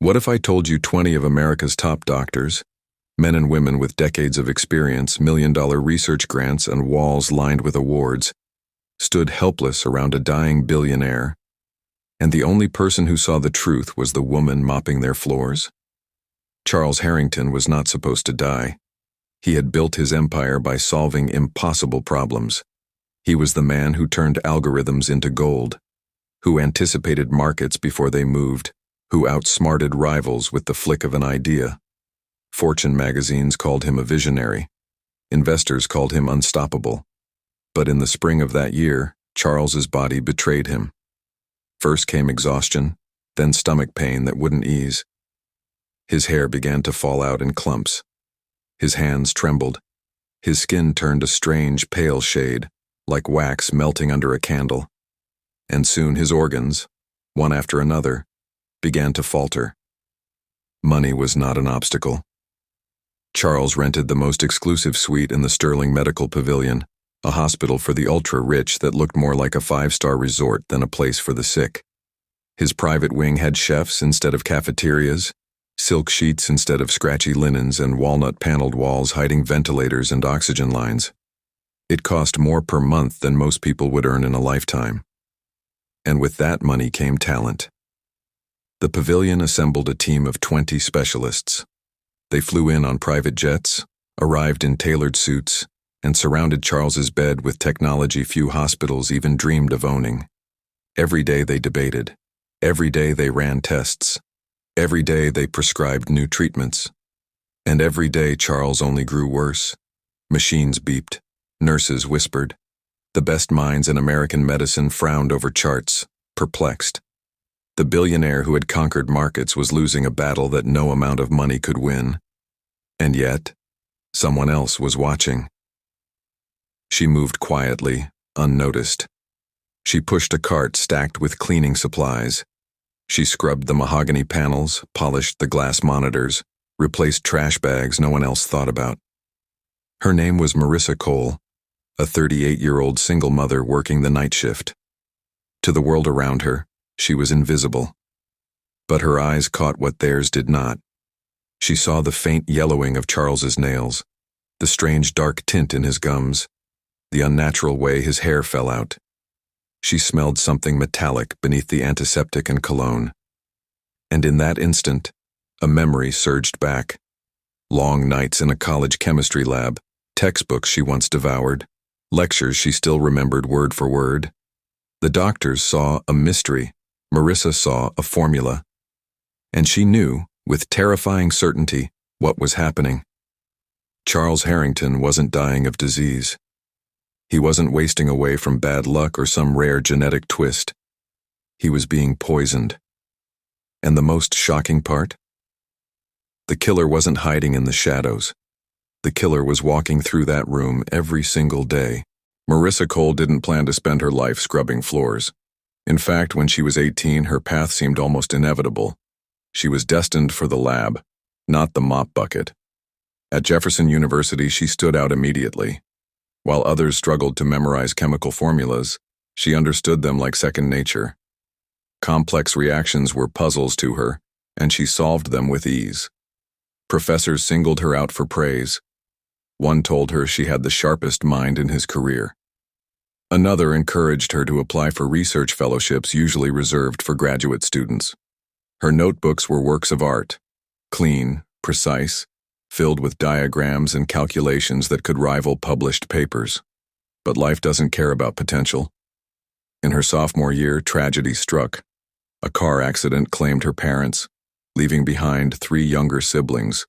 What if I told you 20 of America's top doctors, men and women with decades of experience, million-dollar research grants, and walls lined with awards, stood helpless around a dying billionaire, and the only person who saw the truth was the woman mopping their floors? Charles Harrington was not supposed to die. He had built his empire by solving impossible problems. He was the man who turned algorithms into gold, who anticipated markets before they moved, who outsmarted rivals with the flick of an idea. Fortune magazines called him a visionary. Investors called him unstoppable. But in the spring of that year, Charles's body betrayed him. First came exhaustion, then stomach pain that wouldn't ease. His hair began to fall out in clumps. His hands trembled. His skin turned a strange, pale shade, like wax melting under a candle. And soon his organs, one after another, began to falter. Money was not an obstacle. Charles rented the most exclusive suite in the Sterling Medical Pavilion, a hospital for the ultra-rich that looked more like a five-star resort than a place for the sick. His private wing had chefs instead of cafeterias, silk sheets instead of scratchy linens, and walnut-paneled walls hiding ventilators and oxygen lines. It cost more per month than most people would earn in a lifetime. And with that money came talent. The pavilion assembled a team of 20 specialists. They flew in on private jets, arrived in tailored suits, and surrounded Charles's bed with technology few hospitals even dreamed of owning. Every day they debated. Every day they ran tests. Every day they prescribed new treatments. And every day Charles only grew worse. Machines beeped. Nurses whispered. The best minds in American medicine frowned over charts, perplexed. The billionaire who had conquered markets was losing a battle that no amount of money could win. And yet, someone else was watching. She moved quietly, unnoticed. She pushed a cart stacked with cleaning supplies. She scrubbed the mahogany panels, polished the glass monitors, replaced trash bags no one else thought about. Her name was Marissa Cole, a 38-year-old single mother working the night shift. To the world around her, she was invisible. But her eyes caught what theirs did not. She saw the faint yellowing of Charles's nails, the strange dark tint in his gums, the unnatural way his hair fell out. She smelled something metallic beneath the antiseptic and cologne. And in that instant, a memory surged back. Long nights in a college chemistry lab, textbooks she once devoured, lectures she still remembered word for word. The doctors saw a mystery. Marissa saw a formula. And she knew, with terrifying certainty, what was happening. Charles Harrington wasn't dying of disease. He wasn't wasting away from bad luck or some rare genetic twist. He was being poisoned. And the most shocking part? The killer wasn't hiding in the shadows. The killer was walking through that room every single day. Marissa Cole didn't plan to spend her life scrubbing floors. In fact, when she was 18, her path seemed almost inevitable. She was destined for the lab, not the mop bucket. At Jefferson University, she stood out immediately. While others struggled to memorize chemical formulas, she understood them like second nature. Complex reactions were puzzles to her, and she solved them with ease. Professors singled her out for praise. One told her she had the sharpest mind in his career. Another encouraged her to apply for research fellowships usually reserved for graduate students. Her notebooks were works of art, clean, precise, filled with diagrams and calculations that could rival published papers. But life doesn't care about potential. In her sophomore year, tragedy struck. A car accident claimed her parents, leaving behind 3 younger siblings.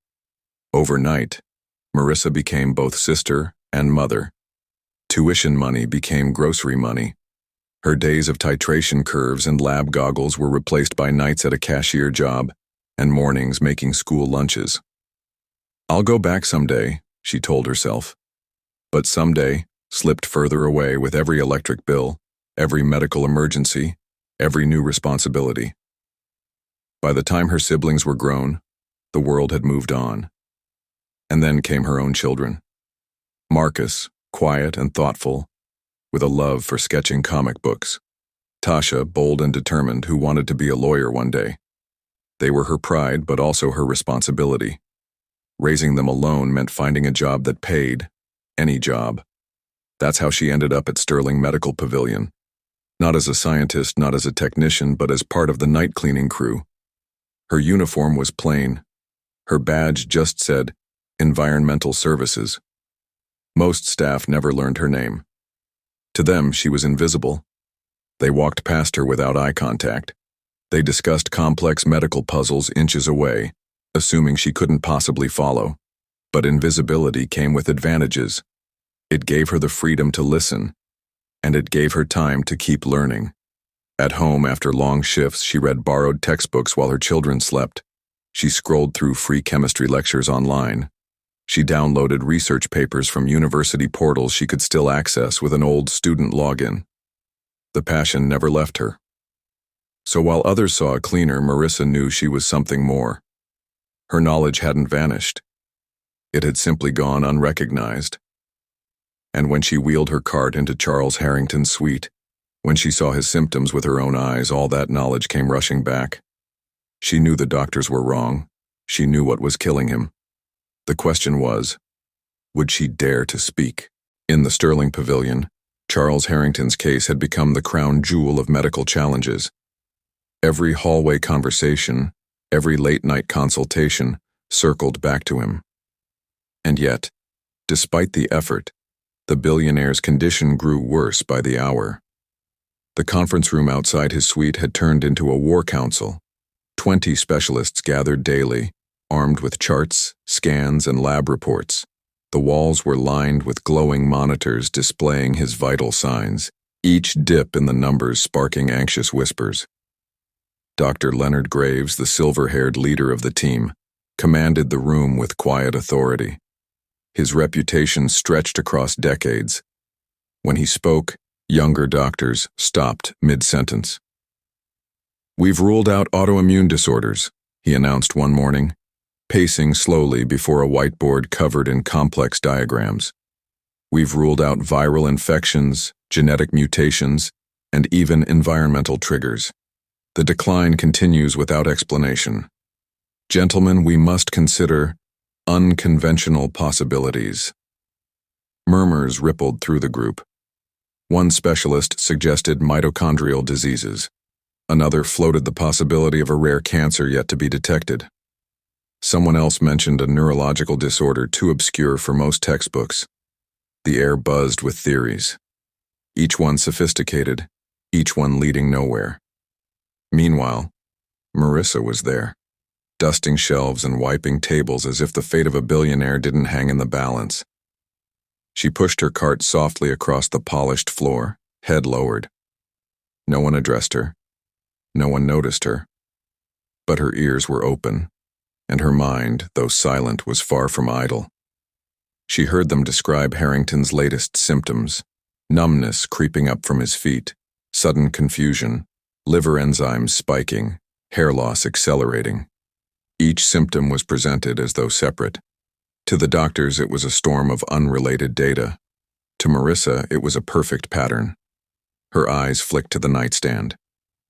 Overnight, Marissa became both sister and mother. Tuition money became grocery money. Her days of titration curves and lab goggles were replaced by nights at a cashier job and mornings making school lunches. I'll go back someday, she told herself. But someday slipped further away with every electric bill, every medical emergency, every new responsibility. By the time her siblings were grown, the world had moved on. And then came her own children. Marcus, quiet and thoughtful, with a love for sketching comic books. Tasha, bold and determined, who wanted to be a lawyer one day. They were her pride, but also her responsibility. Raising them alone meant finding a job that paid, any job. That's how she ended up at Sterling Medical Pavilion. Not as a scientist, not as a technician, but as part of the night cleaning crew. Her uniform was plain. Her badge just said, Environmental Services. Most staff never learned her name. To them, she was invisible. They walked past her without eye contact. They discussed complex medical puzzles inches away, assuming she couldn't possibly follow. But invisibility came with advantages. It gave her the freedom to listen, and it gave her time to keep learning. At home, after long shifts, she read borrowed textbooks while her children slept. She scrolled through free chemistry lectures online. She downloaded research papers from university portals she could still access with an old student login. The passion never left her. So while others saw a cleaner, Marissa knew she was something more. Her knowledge hadn't vanished. It had simply gone unrecognized. And when she wheeled her cart into Charles Harrington's suite, when she saw his symptoms with her own eyes, all that knowledge came rushing back. She knew the doctors were wrong. She knew what was killing him. The question was, would she dare to speak? In the Sterling Pavilion, Charles Harrington's case had become the crown jewel of medical challenges. Every hallway conversation, every late-night consultation circled back to him. And yet, despite the effort, the billionaire's condition grew worse by the hour. The conference room outside his suite had turned into a war council. 20 specialists gathered daily, armed with charts, scans, and lab reports. The walls were lined with glowing monitors displaying his vital signs, each dip in the numbers sparking anxious whispers. Dr. Leonard Graves, the silver-haired leader of the team, commanded the room with quiet authority. His reputation stretched across decades. When he spoke, younger doctors stopped mid-sentence. "We've ruled out autoimmune disorders," he announced one morning, pacing slowly before a whiteboard covered in complex diagrams. "We've ruled out viral infections, genetic mutations, and even environmental triggers. The decline continues without explanation. Gentlemen, we must consider unconventional possibilities." Murmurs rippled through the group. One specialist suggested mitochondrial diseases. Another floated the possibility of a rare cancer yet to be detected. Someone else mentioned a neurological disorder too obscure for most textbooks. The air buzzed with theories. Each one sophisticated, each one leading nowhere. Meanwhile, Marissa was there, dusting shelves and wiping tables as if the fate of a billionaire didn't hang in the balance. She pushed her cart softly across the polished floor, head lowered. No one addressed her. No one noticed her. But her ears were open, and her mind, though silent, was far from idle. She heard them describe Harrington's latest symptoms: numbness creeping up from his feet, sudden confusion, liver enzymes spiking, hair loss accelerating. Each symptom was presented as though separate. To the doctors, it was a storm of unrelated data. To Marissa, it was a perfect pattern. Her eyes flicked to the nightstand.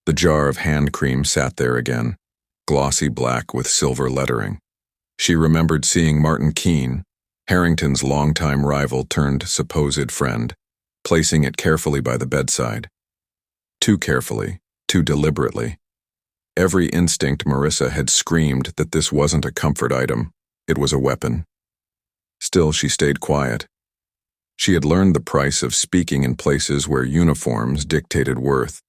The jar of hand cream sat there again, glossy black with silver lettering. She remembered seeing Martin Keene, Harrington's longtime rival turned supposed friend, placing it carefully by the bedside. Too carefully, too deliberately. Every instinct Marissa had screamed that this wasn't a comfort item, it was a weapon. Still, she stayed quiet. She had learned the price of speaking in places where uniforms dictated worth.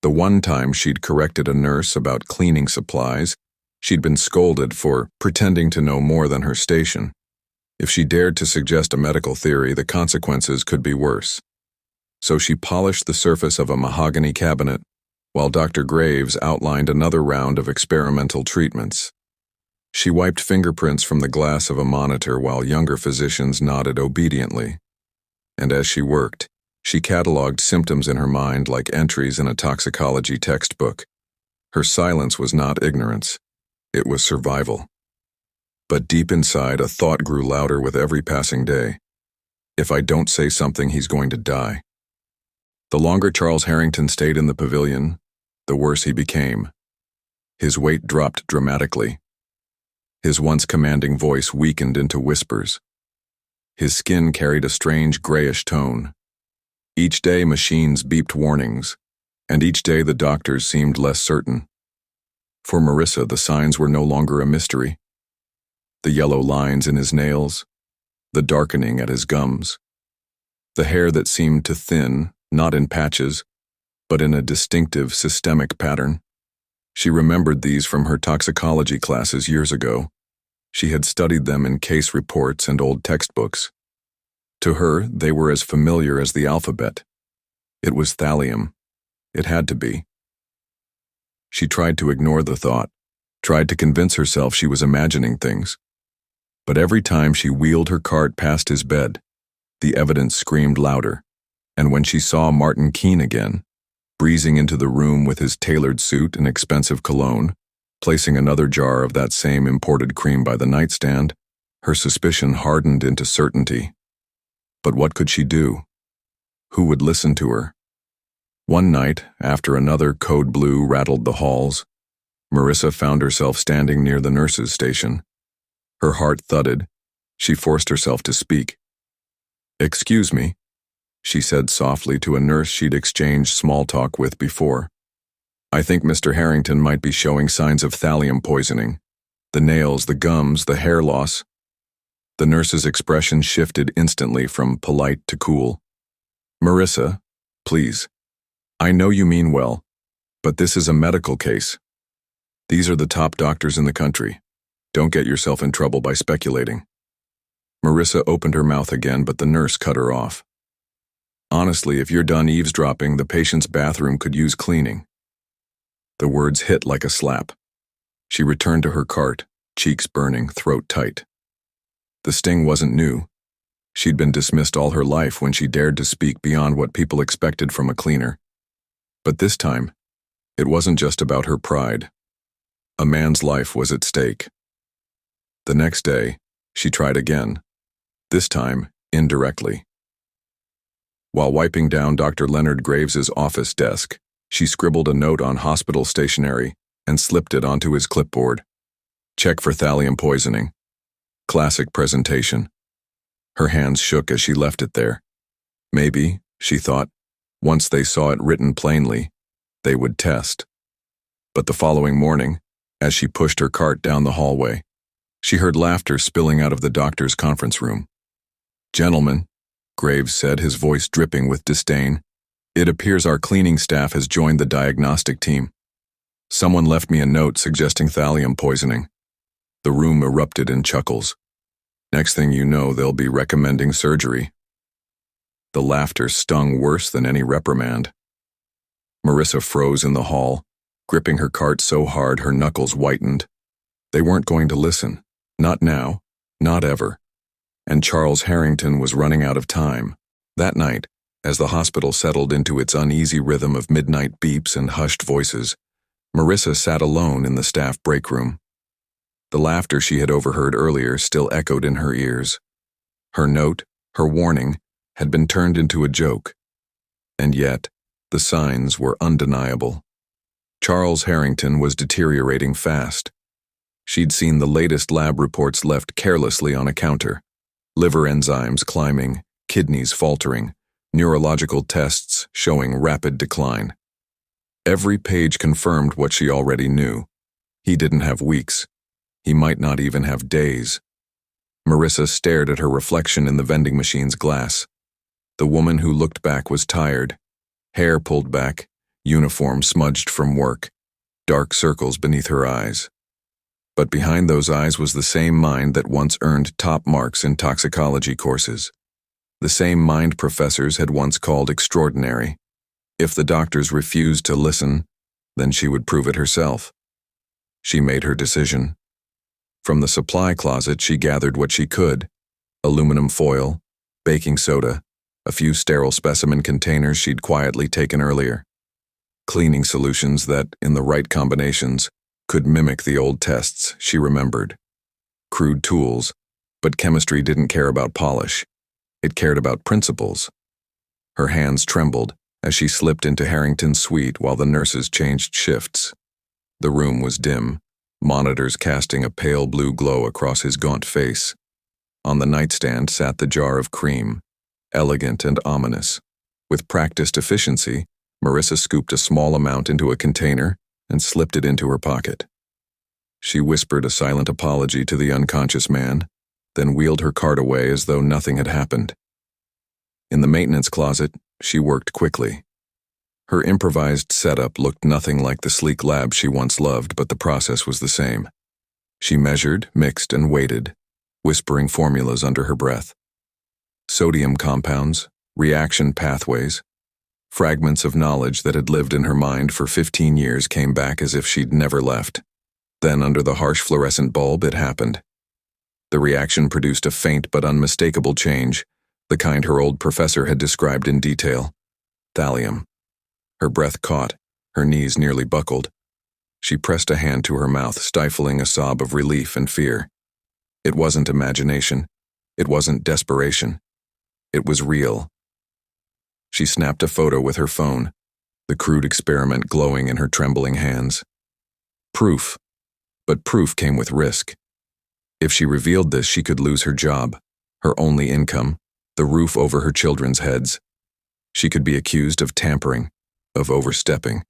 The one time she'd corrected a nurse about cleaning supplies, she'd been scolded for pretending to know more than her station. If she dared to suggest a medical theory, the consequences could be worse. So she polished the surface of a mahogany cabinet, while Dr. Graves outlined another round of experimental treatments. She wiped fingerprints from the glass of a monitor while younger physicians nodded obediently. And as she worked, she cataloged symptoms in her mind like entries in a toxicology textbook. Her silence was not ignorance. It was survival. But deep inside, a thought grew louder with every passing day. If I don't say something, he's going to die. The longer Charles Harrington stayed in the pavilion, the worse he became. His weight dropped dramatically. His once commanding voice weakened into whispers. His skin carried a strange grayish tone. Each day machines beeped warnings, and each day the doctors seemed less certain. For Marissa, the signs were no longer a mystery. The yellow lines in his nails, the darkening at his gums, the hair that seemed to thin, not in patches, but in a distinctive systemic pattern. She remembered these from her toxicology classes years ago. She had studied them in case reports and old textbooks. To her, they were as familiar as the alphabet. It was thallium. It had to be. She tried to ignore the thought, tried to convince herself she was imagining things. But every time she wheeled her cart past his bed, the evidence screamed louder, and when she saw Martin Keene again, breezing into the room with his tailored suit and expensive cologne, placing another jar of that same imported cream by the nightstand, her suspicion hardened into certainty. But what could she do? Who would listen to her? One night, after another code blue rattled the halls, Marissa found herself standing near the nurse's station. Her heart thudded. She forced herself to speak. "Excuse me," she said softly to a nurse she'd exchanged small talk with before. "I think Mr. Harrington might be showing signs of thallium poisoning. The nails, the gums, the hair loss." The nurse's expression shifted instantly from polite to cool. "Marissa, please. I know you mean well, but this is a medical case. These are the top doctors in the country. Don't get yourself in trouble by speculating." Marissa opened her mouth again, but the nurse cut her off. "Honestly, if you're done eavesdropping, the patient's bathroom could use cleaning." The words hit like a slap. She returned to her cart, cheeks burning, throat tight. The sting wasn't new. She'd been dismissed all her life when she dared to speak beyond what people expected from a cleaner. But this time, it wasn't just about her pride. A man's life was at stake. The next day, she tried again, this time indirectly. While wiping down Dr. Leonard Graves's office desk, she scribbled a note on hospital stationery and slipped it onto his clipboard. "Check for thallium poisoning." Classic presentation. Her hands shook as she left it there. Maybe, she thought, once they saw it written plainly, they would test. But the following morning, as she pushed her cart down the hallway, she heard laughter spilling out of the doctor's conference room. "Gentlemen," Graves said, his voice dripping with disdain, "it appears our cleaning staff has joined the diagnostic team. Someone left me a note suggesting thallium poisoning." The room erupted in chuckles. "Next thing you know, they'll be recommending surgery." The laughter stung worse than any reprimand. Marissa froze in the hall, gripping her cart so hard her knuckles whitened. They weren't going to listen. Not now. Not ever. And Charles Harrington was running out of time. That night, as the hospital settled into its uneasy rhythm of midnight beeps and hushed voices, Marissa sat alone in the staff break room. The laughter she had overheard earlier still echoed in her ears. Her note, her warning, had been turned into a joke. And yet, the signs were undeniable. Charles Harrington was deteriorating fast. She'd seen the latest lab reports left carelessly on a counter. Liver enzymes climbing, kidneys faltering, neurological tests showing rapid decline. Every page confirmed what she already knew. He didn't have weeks. He might not even have days. Marissa stared at her reflection in the vending machine's glass. The woman who looked back was tired. Hair pulled back, uniform smudged from work, dark circles beneath her eyes. But behind those eyes was the same mind that once earned top marks in toxicology courses. The same mind professors had once called extraordinary. If the doctors refused to listen, then she would prove it herself. She made her decision. From the supply closet, she gathered what she could: aluminum foil, baking soda, a few sterile specimen containers she'd quietly taken earlier. Cleaning solutions that, in the right combinations, could mimic the old tests she remembered. Crude tools, but chemistry didn't care about polish. It cared about principles. Her hands trembled as she slipped into Harrington's suite while the nurses changed shifts. The room was dim, monitors casting a pale blue glow across his gaunt face. On the nightstand sat the jar of cream, elegant and ominous. With practiced efficiency, Marissa scooped a small amount into a container and slipped it into her pocket. She whispered a silent apology to the unconscious man, then wheeled her cart away as though nothing had happened. In the maintenance closet, she worked quickly. Her improvised setup looked nothing like the sleek lab she once loved, but the process was the same. She measured, mixed, and waited, whispering formulas under her breath. Sodium compounds, reaction pathways, fragments of knowledge that had lived in her mind for 15 years came back as if she'd never left. Then, under the harsh fluorescent bulb, it happened. The reaction produced a faint but unmistakable change, the kind her old professor had described in detail. Thallium. Her breath caught, her knees nearly buckled. She pressed a hand to her mouth, stifling a sob of relief and fear. It wasn't imagination. It wasn't desperation. It was real. She snapped a photo with her phone, the crude experiment glowing in her trembling hands. Proof. But proof came with risk. If she revealed this, she could lose her job, her only income, the roof over her children's heads. She could be accused of tampering, of overstepping,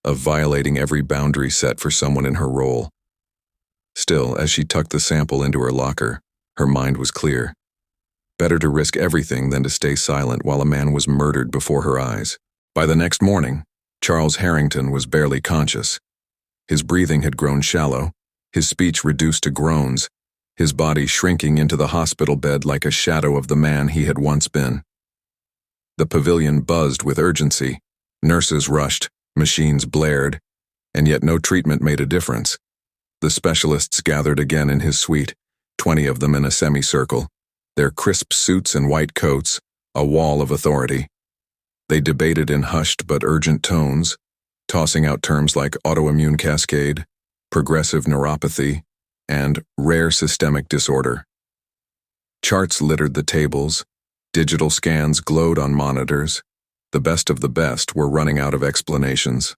of violating every boundary set for someone in her role. Still, as she tucked the sample into her locker, her mind was clear. Better to risk everything than to stay silent while a man was murdered before her eyes. By the next morning, Charles Harrington was barely conscious. His breathing had grown shallow, his speech reduced to groans, his body shrinking into the hospital bed like a shadow of the man he had once been. The pavilion buzzed with urgency. Nurses rushed, machines blared, and yet no treatment made a difference. The specialists gathered again in his suite, 20 of them in a semicircle, their crisp suits and white coats, a wall of authority. They debated in hushed but urgent tones, tossing out terms like autoimmune cascade, progressive neuropathy, and rare systemic disorder. Charts littered the tables, digital scans glowed on monitors. The best of the best were running out of explanations.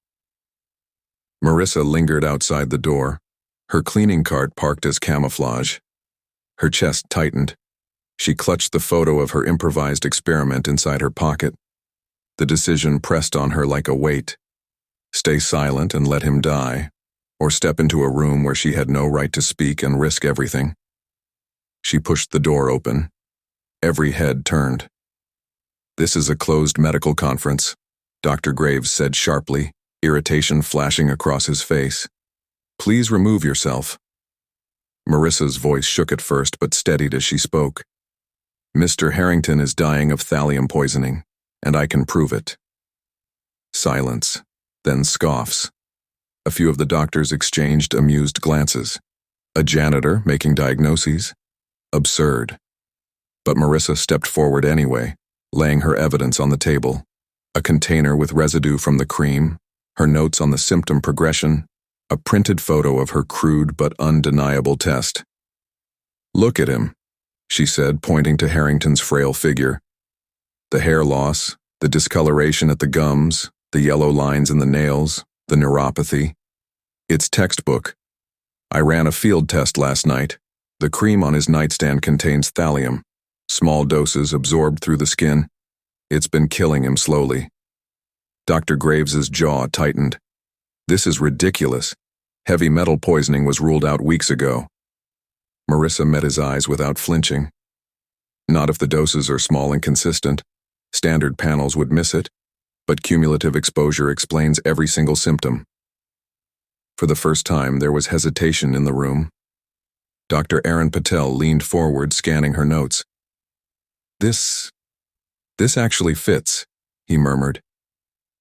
Marissa lingered outside the door, her cleaning cart parked as camouflage. Her chest tightened. She clutched the photo of her improvised experiment inside her pocket. The decision pressed on her like a weight. Stay silent and let him die, or step into a room where she had no right to speak and risk everything. She pushed the door open. Every head turned. "This is a closed medical conference," Dr. Graves said sharply, irritation flashing across his face. "Please remove yourself." Marissa's voice shook at first but steadied as she spoke. "Mr. Harrington is dying of thallium poisoning, and I can prove it." Silence, then scoffs. A few of the doctors exchanged amused glances. A janitor making diagnoses? Absurd. But Marissa stepped forward anyway, laying her evidence on the table. A container with residue from the cream, her notes on the symptom progression, a printed photo of her crude but undeniable test. "Look at him," she said, pointing to Harrington's frail figure. The hair loss, the discoloration at the gums, the yellow lines in the nails, the neuropathy. It's textbook. I ran a field test last night. The cream on his nightstand contains thallium, small doses absorbed through the skin. It's been killing him slowly. Dr. Graves's jaw tightened. This is ridiculous. Heavy metal poisoning was ruled out weeks ago. Marissa met his eyes without flinching. Not if the doses are small and consistent. Standard panels would miss it, but cumulative exposure explains every single symptom. For the first time, there was hesitation in the room. Dr. Aaron Patel leaned forward, scanning her notes. This actually fits," he murmured.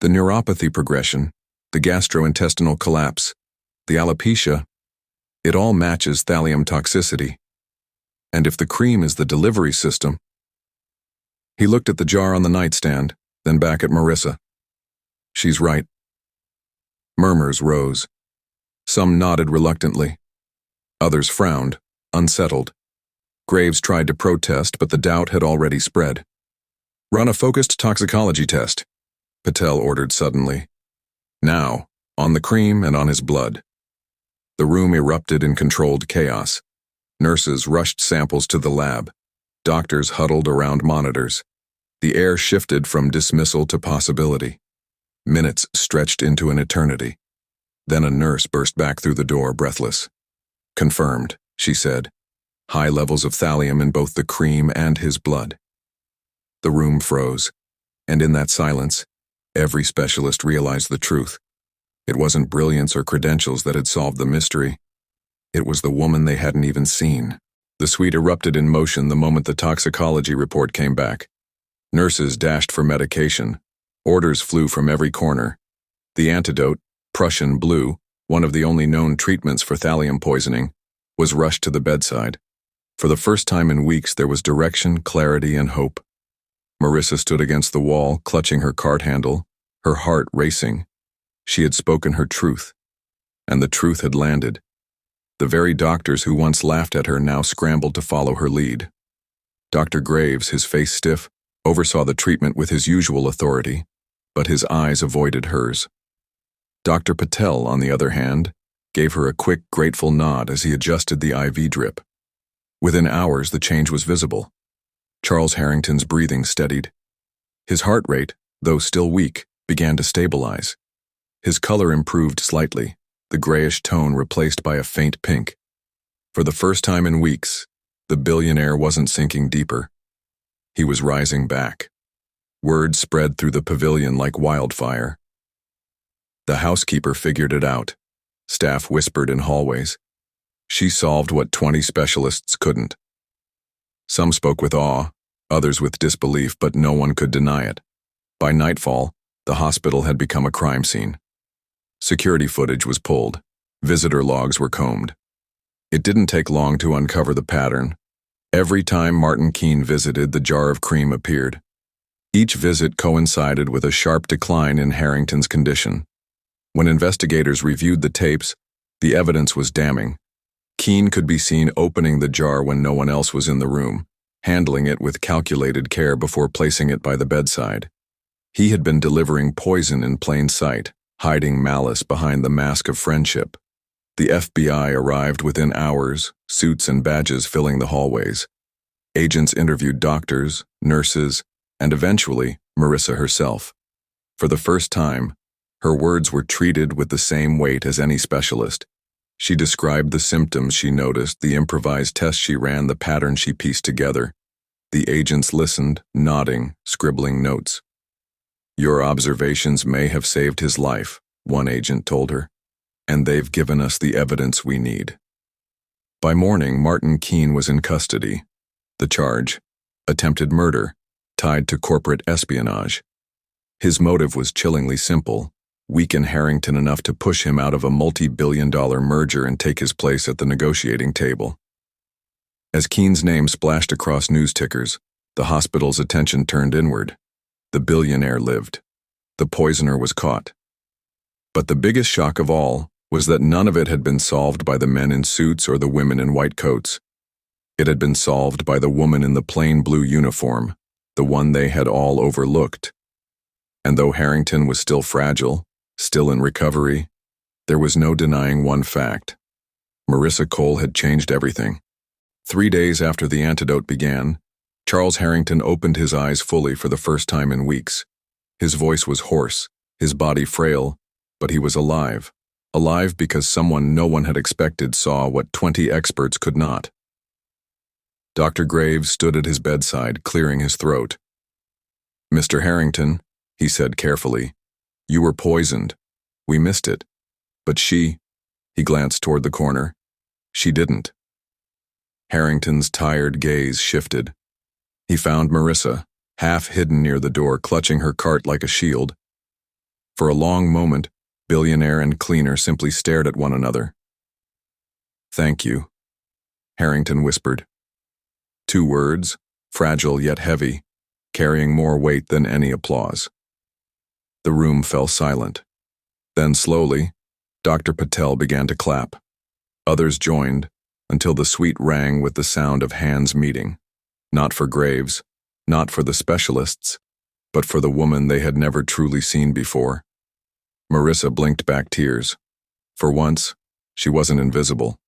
"The neuropathy progression, the gastrointestinal collapse, the alopecia, it all matches thallium toxicity. And if the cream is the delivery system..." He looked at the jar on the nightstand, then back at Marissa. "She's right." Murmurs rose. Some nodded reluctantly. Others frowned, unsettled. Graves tried to protest, but the doubt had already spread. "Run a focused toxicology test," Patel ordered suddenly. "Now, on the cream and on his blood." The room erupted in controlled chaos. Nurses rushed samples to the lab. Doctors huddled around monitors. The air shifted from dismissal to possibility. Minutes stretched into an eternity. Then a nurse burst back through the door, breathless. "Confirmed," she said. "High levels of thallium in both the cream and his blood." The room froze, and in that silence, every specialist realized the truth. It wasn't brilliance or credentials that had solved the mystery. It was the woman they hadn't even seen. The suite erupted in motion the moment the toxicology report came back. Nurses dashed for medication. Orders flew from every corner. The antidote, Prussian blue, one of the only known treatments for thallium poisoning, was rushed to the bedside. For the first time in weeks, there was direction, clarity, and hope. Marissa stood against the wall, clutching her cart handle, her heart racing. She had spoken her truth, and the truth had landed. The very doctors who once laughed at her now scrambled to follow her lead. Dr. Graves, his face stiff, oversaw the treatment with his usual authority, but his eyes avoided hers. Dr. Patel, on the other hand, gave her a quick, grateful nod as he adjusted the IV drip. Within hours, the change was visible. Charles Harrington's breathing steadied. His heart rate, though still weak, began to stabilize. His color improved slightly, the grayish tone replaced by a faint pink. For the first time in weeks, the billionaire wasn't sinking deeper. He was rising back. Word spread through the pavilion like wildfire. The housekeeper figured it out. Staff whispered in hallways. She solved what 20 specialists couldn't. Some spoke with awe, others with disbelief, but no one could deny it. By nightfall, the hospital had become a crime scene. Security footage was pulled. Visitor logs were combed. It didn't take long to uncover the pattern. Every time Martin Keene visited, the jar of cream appeared. Each visit coincided with a sharp decline in Harrington's condition. When investigators reviewed the tapes, the evidence was damning. Keene could be seen opening the jar when no one else was in the room, handling it with calculated care before placing it by the bedside. He had been delivering poison in plain sight, hiding malice behind the mask of friendship. The FBI arrived within hours, suits and badges filling the hallways. Agents interviewed doctors, nurses, and eventually, Marissa herself. For the first time, her words were treated with the same weight as any specialist. She described the symptoms she noticed, the improvised tests she ran, the pattern she pieced together. The agents listened, nodding, scribbling notes. "Your observations may have saved his life," one agent told her, "and they've given us the evidence we need." By morning, Martin Keene was in custody. The charge, attempted murder, tied to corporate espionage. His motive was chillingly simple: weaken Harrington enough to push him out of a multi-billion-dollar merger and take his place at the negotiating table. As Keene's name splashed across news tickers, the hospital's attention turned inward. The billionaire lived. The poisoner was caught. But the biggest shock of all was that none of it had been solved by the men in suits or the women in white coats. It had been solved by the woman in the plain blue uniform, the one they had all overlooked. And though Harrington was still fragile, still in recovery, there was no denying one fact. Marissa Cole had changed everything. 3 days after the antidote began, Charles Harrington opened his eyes fully for the first time in weeks. His voice was hoarse, his body frail, but he was alive. Alive because someone no one had expected saw what 20 experts could not. Dr. Graves stood at his bedside, clearing his throat. "Mr. Harrington," he said carefully, "you were poisoned. We missed it. But she," he glanced toward the corner, "she didn't." Harrington's tired gaze shifted. He found Marissa, half hidden near the door, clutching her cart like a shield. For a long moment, billionaire and cleaner simply stared at one another. "Thank you," Harrington whispered. 2 words, fragile yet heavy, carrying more weight than any applause. The room fell silent. Then slowly, Dr. Patel began to clap. Others joined, until the suite rang with the sound of hands meeting. Not for Graves, not for the specialists, but for the woman they had never truly seen before. Marissa blinked back tears. For once, She wasn't invisible.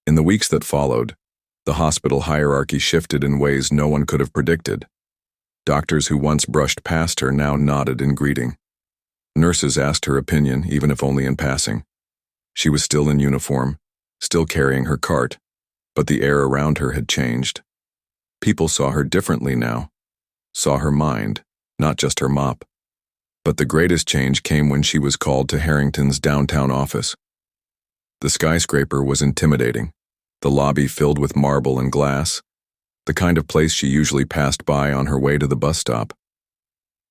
In the weeks that followed, the hospital hierarchy shifted in ways no one could have predicted. Doctors who once brushed past her now nodded in greeting. Nurses asked her opinion, even if only in passing. She was still in uniform, still carrying her cart, but the air around her had changed. People saw her differently now, saw her mind, not just her mop. But the greatest change came when she was called to Harrington's downtown office. The skyscraper was intimidating, the lobby filled with marble and glass, the kind of place she usually passed by on her way to the bus stop.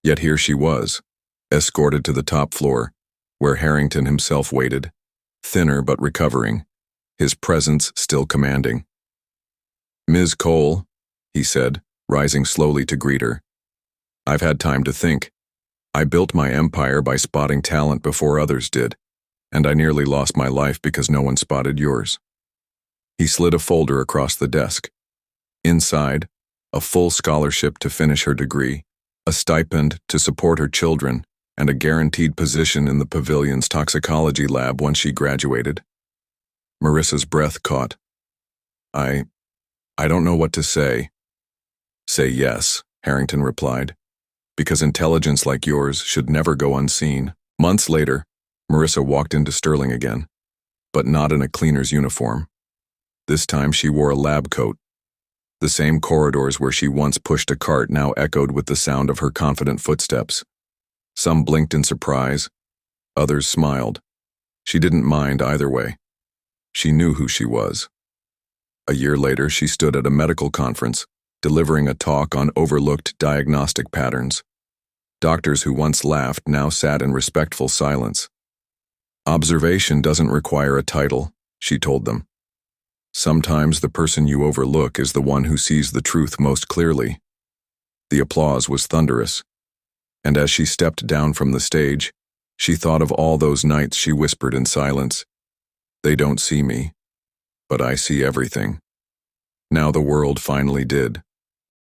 Yet here she was, escorted to the top floor, where Harrington himself waited, thinner but recovering, his presence still commanding. "Ms. Cole," he said, rising slowly to greet her. "I've had time to think. I built my empire by spotting talent before others did, and I nearly lost my life because no one spotted yours." He slid a folder across the desk. Inside, a full scholarship to finish her degree, a stipend to support her children, and a guaranteed position in the pavilion's toxicology lab once she graduated. Marissa's breath caught. I don't know what to say." "Say yes," Harrington replied, "because intelligence like yours should never go unseen." Months later, Marissa walked into Sterling again, but not in a cleaner's uniform. This time she wore a lab coat. The same corridors where she once pushed a cart now echoed with the sound of her confident footsteps. Some blinked in surprise, others smiled. She didn't mind either way. She knew who she was. A year later, she stood at a medical conference, delivering a talk on overlooked diagnostic patterns. Doctors who once laughed now sat in respectful silence. "Observation doesn't require a title," she told them. "Sometimes the person you overlook is the one who sees the truth most clearly." The applause was thunderous, and as she stepped down from the stage, she thought of all those nights she whispered in silence, "They don't see me, but I see everything." Now the world finally did.